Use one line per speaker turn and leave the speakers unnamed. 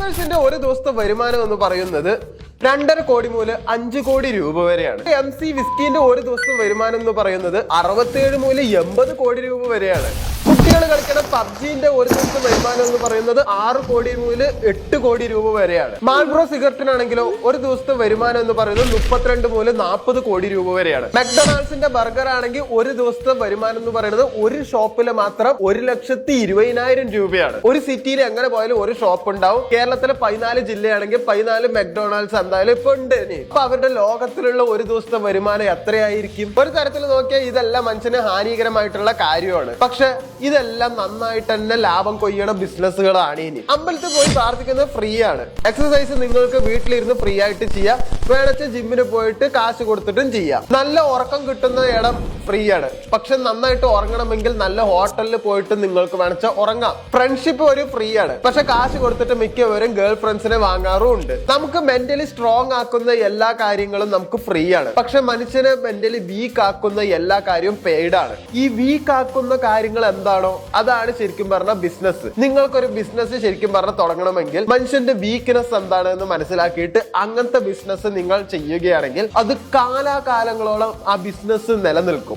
ബ്ലോഗേഴ്സിന്റെ ഒരു ദിവസത്തെ വരുമാനം എന്ന് പറയുന്നത് 2.5 കോടി മുതൽ 5 കോടി രൂപ വരെയാണ്. MC വിസ്കിന്റെ ഒരു ദിവസം വരുമാനം എന്ന് പറയുന്നത് 67 മുതൽ 80 കോടി രൂപ വരെയാണ്. കുട്ടികൾ കളിക്കുന്ന പബ്ജിന്റെ ഒരു ദിവസം വരുമാനം എന്ന് പറയുന്നത് 6 കോടി മുതൽ 8 കോടി രൂപ വരെയാണ്. മാൾബ്രോ സിഗരറ്റിനാണെങ്കിലോ ഒരു ദിവസത്തെ വരുമാനം എന്ന് പറയുന്നത് 32 മുതൽ 40 കോടി രൂപ വരെയാണ്. മെക്ഡൊണാൾഡ്സിന്റെ ബർഗർ ആണെങ്കിൽ ഒരു ദിവസത്തെ വരുമാനം എന്ന് പറയുന്നത് ഒരു ഷോപ്പിൽ മാത്രം 1,20,000 രൂപയാണ്. ഒരു സിറ്റിയിൽ എങ്ങനെ പോയാലും ഒരു ഷോപ്പ് ഉണ്ടാവും. കേരളത്തിലെ 14 ജില്ലയാണെങ്കിൽ 14 മെക്ഡൊണാൾഡ്സ് എന്തായാലും ഇപ്പൊ ഉണ്ട്. അപ്പൊ അവരുടെ ലോകത്തിലുള്ള ഒരു ദിവസത്തെ വരുമാനം എത്രയായിരിക്കും? ഒരു തരത്തിൽ നോക്കിയാൽ ഇതെല്ലാം മനുഷ്യന് ഹാനികരമായിട്ടുള്ള കാര്യമാണ്. പക്ഷെ ഇതെല്ലാം നന്നായിട്ട് തന്നെ ലാഭം കൊയ്യണ ബിസിനസ്സുകളാണ്. ഇനി അമ്പലത്തിൽ പോയി പ്രാർത്ഥിക്കുന്നത് ഫ്രീ ആണ്. എക്സസൈസ് നിങ്ങൾക്ക് വീട്ടിലിരുന്ന് ഫ്രീ ആയിട്ട് ചെയ്യാം. വേണച്ച ജിമ്മിന് പോയിട്ട് കാശ് കൊടുത്തിട്ടും ചെയ്യാം. നല്ല ഉറക്കം കിട്ടുന്ന ഇടം ഫ്രീ ആണ്. പക്ഷെ നന്നായിട്ട് ഉറങ്ങണമെങ്കിൽ നല്ല ഹോട്ടലിൽ പോയിട്ട് നിങ്ങൾക്ക് വേണച്ച ഉറങ്ങാം. ഫ്രണ്ട്ഷിപ്പ് ഒരു ഫ്രീ ആണ്. പക്ഷെ കാശ് കൊടുത്തിട്ട് മിക്കവരും ഗേൾ ഫ്രണ്ട്സിനെ വാങ്ങാറും ഉണ്ട്. നമുക്ക് മെന്റലി സ്ട്രോങ് ആക്കുന്ന എല്ലാ കാര്യങ്ങളും നമുക്ക് ഫ്രീ ആണ്. പക്ഷെ മനുഷ്യനെ മെന്റലി വീക്ക് ആക്കുന്ന എല്ലാ കാര്യവും പെയ്ഡ് ആണ്. ഈ വീക്ക് ആക്കുന്ന കാര്യങ്ങൾ എന്താണോ അതാണ് ശരിക്കും പറഞ്ഞ ബിസിനസ്. നിങ്ങൾക്കൊരു ബിസിനസ് ശരിക്കും പറഞ്ഞ തുടങ്ങണമെങ്കിൽ മനുഷ്യന്റെ വീക്ക്നെസ് എന്താണെന്ന് മനസ്സിലാക്കിയിട്ട് അങ്ങനത്തെ ബിസിനസ് നിങ്ങൾ ചെയ്യുകയാണെങ്കിൽ അത് കാലാകാലങ്ങളോളം ആ ബിസിനസ് നിലനിൽക്കും.